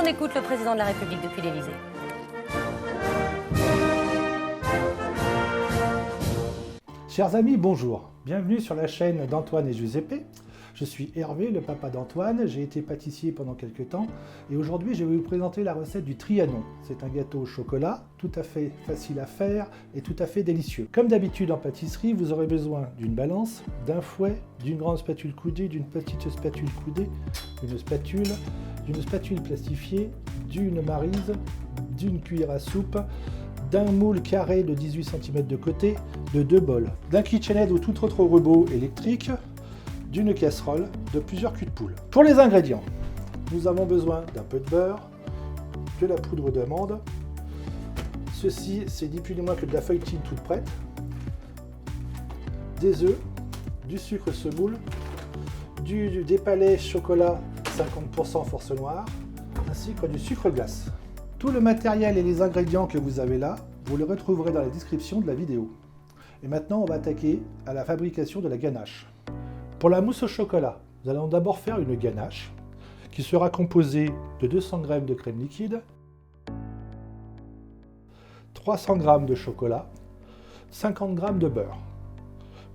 écoute le président de la République depuis l'Élysée. Chers amis, bonjour. Bienvenue sur la chaîne d'Antoine et Giuseppe. Je suis Hervé, le papa d'Antoine. J'ai été pâtissier pendant quelques temps et aujourd'hui je vais vous présenter la recette du Trianon. C'est un gâteau au chocolat, tout à fait facile à faire et tout à fait délicieux. Comme d'habitude en pâtisserie, vous aurez besoin d'une balance, d'un fouet, d'une grande spatule coudée, d'une petite spatule coudée, d'une spatule plastifiée, d'une maryse, d'une cuillère à soupe, d'un moule carré de 18 cm de côté, de 2 bols, d'un KitchenAid ou tout autre robot électrique, d'une casserole, de plusieurs culs de poule. Pour les ingrédients, nous avons besoin d'un peu de beurre, de la poudre d'amande. Ceci, c'est ni plus ni moins que de la feuilletine toute prête, des œufs, du sucre semoule, des palais chocolat 50% force noire, ainsi que du sucre glace. Tout le matériel et les ingrédients que vous avez là, vous les retrouverez dans la description de la vidéo. Et maintenant, on va attaquer à la fabrication de la ganache. Pour la mousse au chocolat, nous allons d'abord faire une ganache qui sera composée de 200 g de crème liquide, 300 g de chocolat, 50 g de beurre.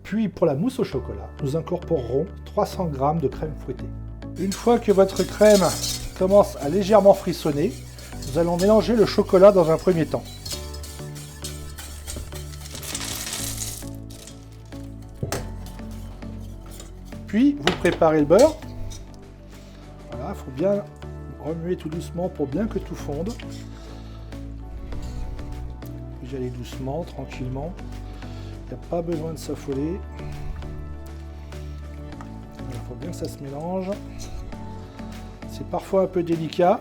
Puis pour la mousse au chocolat, nous incorporerons 300 g de crème fouettée. Une fois que votre crème commence à légèrement frissonner, nous allons mélanger le chocolat dans un premier temps. Puis, vous préparez le beurre. Voilà, il faut bien remuer tout doucement pour bien que tout fonde. Vous y allez doucement, tranquillement. Il n'y a pas besoin de s'affoler. Il faut bien que ça se mélange. C'est parfois un peu délicat,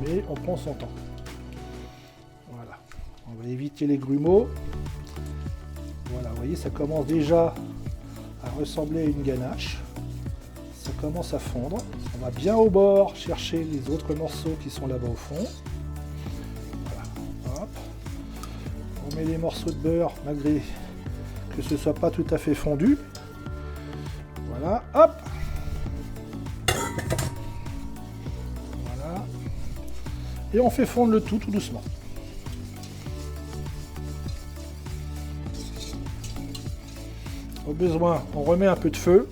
mais on prend son temps. Voilà. On va éviter les grumeaux. Voilà, vous voyez, ça commence déjà à ressembler à une ganache. Ça commence à fondre. On va bien au bord chercher les autres morceaux qui sont là-bas au fond. Voilà. Hop. On met les morceaux de beurre malgré que ce ne soit pas tout à fait fondu. Voilà. Hop. Voilà. Et on fait fondre le tout doucement. Au besoin, on remet un peu de feu.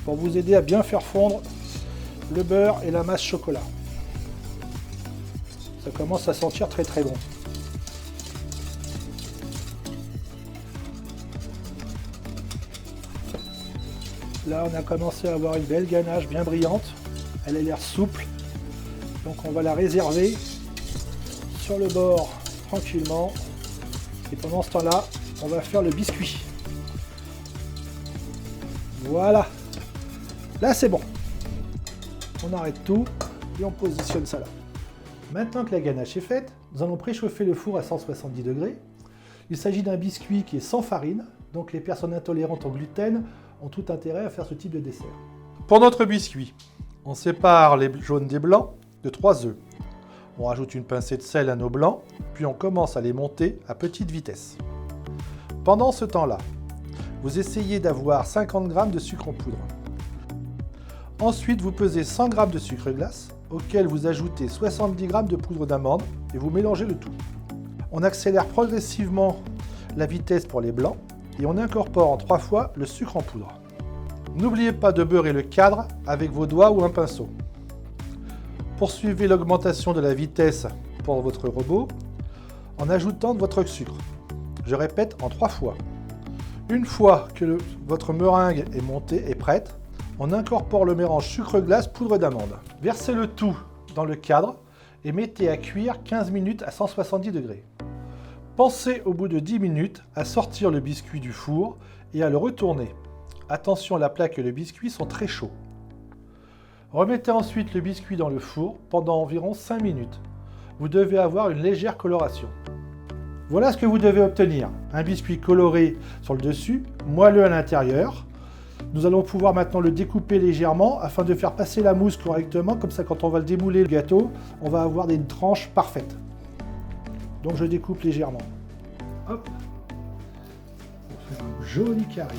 Pour vous aider à bien faire fondre le beurre et la masse chocolat. Ça commence à sentir très très bon. Là, on a commencé à avoir une belle ganache bien brillante. Elle a l'air souple. Donc on va la réserver sur le bord tranquillement. Et pendant ce temps-là, on va faire le biscuit. Voilà. Là, c'est bon. On arrête tout et on positionne ça là. Maintenant que la ganache est faite, nous allons préchauffer le four à 170 degrés. Il s'agit d'un biscuit qui est sans farine, donc les personnes intolérantes au gluten ont tout intérêt à faire ce type de dessert. Pour notre biscuit, on sépare les jaunes des blancs de 3 œufs. On rajoute une pincée de sel à nos blancs, puis on commence à les monter à petite vitesse. Pendant ce temps-là, vous essayez d'avoir 50 g de sucre en poudre. Ensuite, vous pesez 100 g de sucre glace, auquel vous ajoutez 70 g de poudre d'amande et vous mélangez le tout. On accélère progressivement la vitesse pour les blancs et on incorpore en 3 fois le sucre en poudre. N'oubliez pas de beurrer le cadre avec vos doigts ou un pinceau. Poursuivez l'augmentation de la vitesse pour votre robot en ajoutant de votre sucre. Je répète en 3 fois. Une fois que votre meringue est montée et prête, on incorpore le mélange sucre-glace, poudre d'amande. Versez le tout dans le cadre et mettez à cuire 15 minutes à 170 degrés. Pensez au bout de 10 minutes à sortir le biscuit du four et à le retourner. Attention, la plaque et le biscuit sont très chauds. Remettez ensuite le biscuit dans le four pendant environ 5 minutes. Vous devez avoir une légère coloration. Voilà ce que vous devez obtenir. Un biscuit coloré sur le dessus, moelleux à l'intérieur. Nous allons pouvoir maintenant le découper légèrement afin de faire passer la mousse correctement. Comme ça, quand on va le démouler le gâteau, on va avoir des tranches parfaites. Donc je découpe légèrement. Hop. Pour faire un joli carré.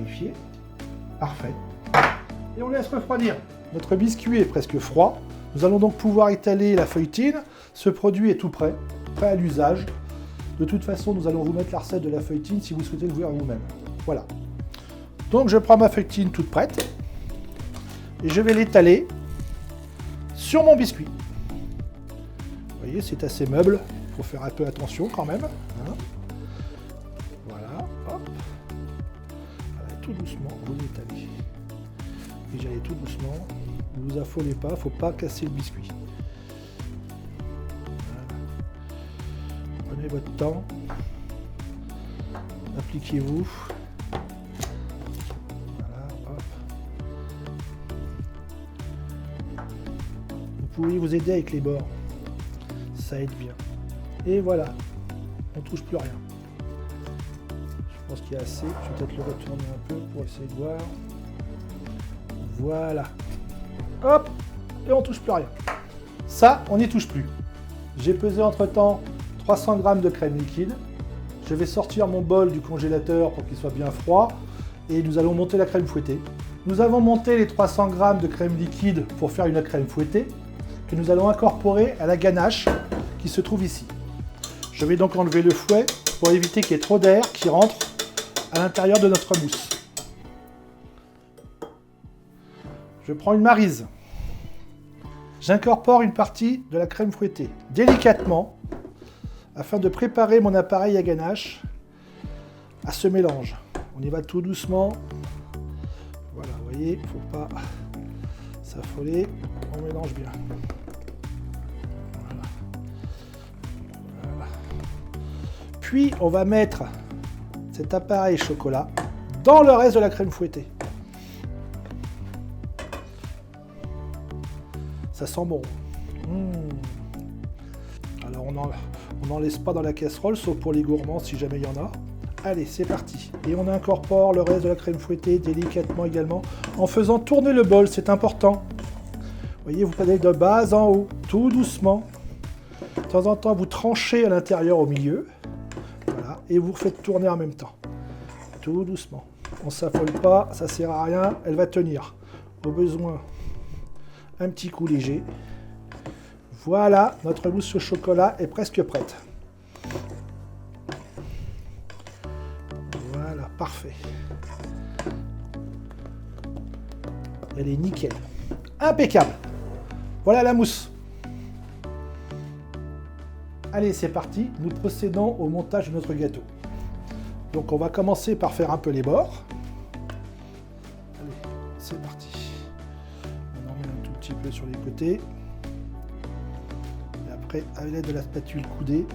vérifier. Parfait. Et on laisse refroidir. Notre biscuit est presque froid. Nous allons donc pouvoir étaler la feuilletine. Ce produit est tout prêt, prêt à l'usage. De toute façon, nous allons vous mettre la recette de la feuilletine si vous souhaitez le voir vous-même. Voilà. Donc je prends ma feuilletine toute prête et je vais l'étaler sur mon biscuit. Vous voyez, c'est assez meuble. Il faut faire un peu attention quand même. Hein. Voilà, hop. Allez, tout doucement, vous l'étalez. Et j'allais tout doucement. Ne vous affolez pas, il ne faut pas casser le biscuit. Voilà. Prenez votre temps. Appliquez-vous. Voilà, hop. Vous pouvez vous aider avec les bords. Ça aide bien. Et voilà, on ne touche plus rien. Je pense qu'il y a assez. Je vais peut-être le retourner un peu pour essayer de voir. Voilà. Hop, et on ne touche plus rien. Ça, on n'y touche plus. J'ai pesé entre-temps 300 g de crème liquide. Je vais sortir mon bol du congélateur pour qu'il soit bien froid. Et nous allons monter la crème fouettée. Nous avons monté les 300 g de crème liquide pour faire une crème fouettée que nous allons incorporer à la ganache qui se trouve ici. Je vais donc enlever le fouet pour éviter qu'il y ait trop d'air qui rentre à l'intérieur de notre mousse. Je prends une maryse. J'incorpore une partie de la crème fouettée délicatement afin de préparer mon appareil à ganache à ce mélange. On y va tout doucement. Voilà, vous voyez, il ne faut pas s'affoler. On mélange bien. Voilà. Voilà. Puis, on va mettre cet appareil chocolat dans le reste de la crème fouettée. Ça sent bon. Alors on n'en laisse pas dans la casserole, sauf pour les gourmands si jamais il y en a. Allez, c'est parti. Et on incorpore le reste de la crème fouettée délicatement également, en faisant tourner le bol, c'est important. Vous voyez, vous prenez de bas en haut, tout doucement. De temps en temps, vous tranchez à l'intérieur au milieu. Voilà, et vous faites tourner en même temps. Tout doucement. On ne s'affole pas, ça ne sert à rien, elle va tenir. Au besoin, un petit coup léger. Voilà, notre mousse au chocolat est presque prête. Voilà, parfait. Elle est nickel. Impeccable. Voilà la mousse. Allez, c'est parti. Nous procédons au montage de notre gâteau. Donc on va commencer par faire un peu les bords. Allez, c'est parti. On en met un tout petit peu sur les côtés. Et après, avec l'aide de la spatule coudée,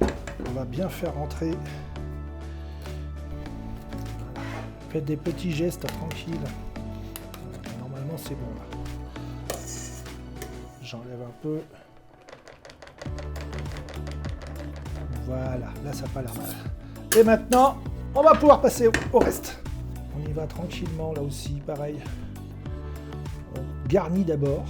on va bien faire rentrer. Faites des petits gestes tranquilles. Normalement, c'est bon là. J'enlève un peu. Voilà, là ça n'a pas l'air mal. Et maintenant, on va pouvoir passer au reste. On y va tranquillement là aussi, pareil. On garnit d'abord.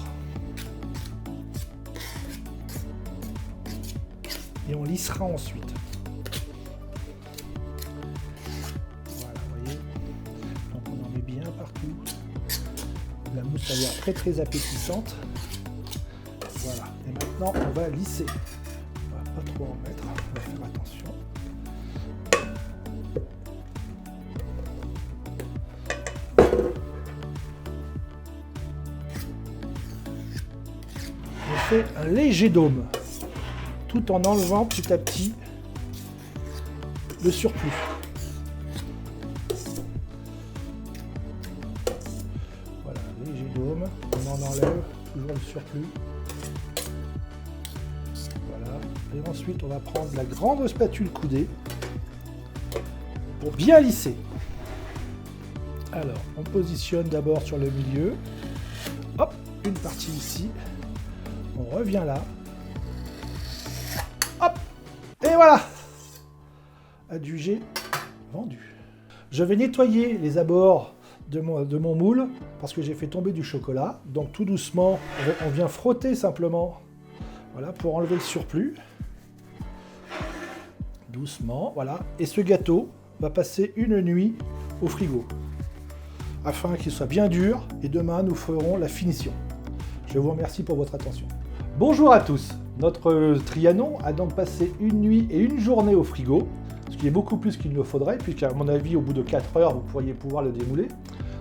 Et on lissera ensuite. Voilà, vous voyez. Donc on en met bien partout. La mousse a l'air très très appétissante. Voilà. Et maintenant, on va lisser. On va pas trop en mettre. On va faire attention. On fait un léger dôme, tout en enlevant petit à petit le surplus. Voilà, léger dôme, on en enlève toujours le surplus. Voilà, et ensuite on va prendre la grande spatule coudée pour bien lisser. Alors, on positionne d'abord sur le milieu. Hop, une partie ici. On revient là. Hop, et voilà. Adjugé, vendu. Je vais nettoyer les abords de mon moule parce que j'ai fait tomber du chocolat. Donc tout doucement, on vient frotter simplement. Voilà, pour enlever le surplus. Doucement, voilà. Et ce gâteau va passer une nuit au frigo, afin qu'il soit bien dur, et demain nous ferons la finition. Je vous remercie pour votre attention. Bonjour à tous, notre Trianon a donc passé une nuit et une journée au frigo, ce qui est beaucoup plus qu'il ne faudrait, puisqu'à mon avis, au bout de 4 heures, vous pourriez pouvoir le démouler.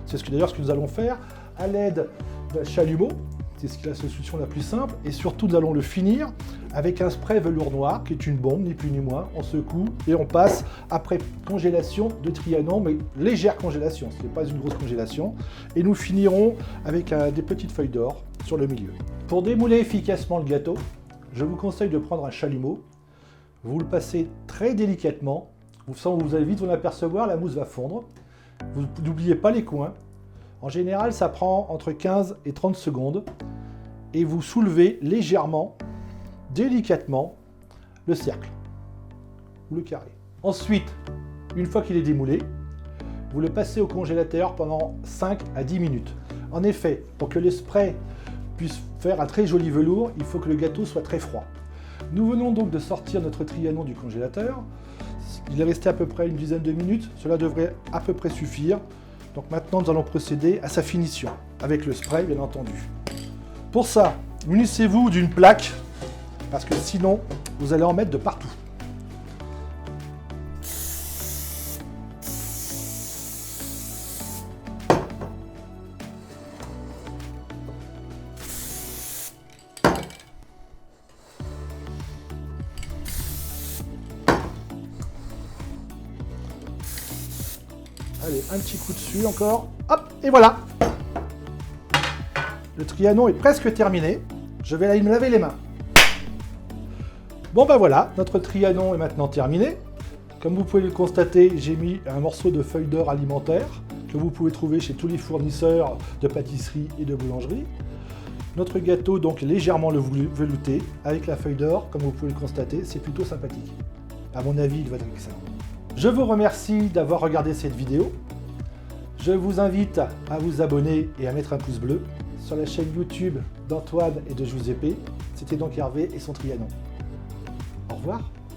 C'est d'ailleurs ce que nous allons faire à l'aide d'un chalumeau, c'est la solution la plus simple, et surtout nous allons le finir avec un spray velours noir, qui est une bombe, ni plus ni moins. On secoue et on passe après congélation de Trianon, mais légère congélation, ce n'est pas une grosse congélation, et nous finirons avec des petites feuilles d'or sur le milieu. Pour démouler efficacement le gâteau, je vous conseille de prendre un chalumeau. Vous le passez très délicatement, vous allez vite vous en apercevoir, la mousse va fondre. Vous n'oubliez pas les coins. En général, ça prend entre 15 et 30 secondes. Et vous soulevez légèrement, délicatement, le cercle ou le carré. Ensuite, une fois qu'il est démoulé, vous le passez au congélateur pendant 5 à 10 minutes. En effet, pour que le spray puisse faire un très joli velours, il faut que le gâteau soit très froid. Nous venons donc de sortir notre Trianon du congélateur. Il est resté à peu près une dizaine de minutes. Cela devrait à peu près suffire. Donc maintenant, nous allons procéder à sa finition, avec le spray, bien entendu. Pour ça, munissez-vous d'une plaque, parce que sinon, vous allez en mettre de partout. Allez, un petit coup dessus encore. Hop, et voilà. Le Trianon est presque terminé. Je vais aller me laver les mains. Bon ben voilà, notre Trianon est maintenant terminé. Comme vous pouvez le constater, j'ai mis un morceau de feuille d'or alimentaire que vous pouvez trouver chez tous les fournisseurs de pâtisserie et de boulangerie. Notre gâteau donc légèrement velouté avec la feuille d'or, comme vous pouvez le constater, c'est plutôt sympathique. À mon avis, il va être excellent. Je vous remercie d'avoir regardé cette vidéo. Je vous invite à vous abonner et à mettre un pouce bleu sur la chaîne YouTube d'Antoine et de Giuseppe. C'était donc Hervé et son Trianon. Au revoir.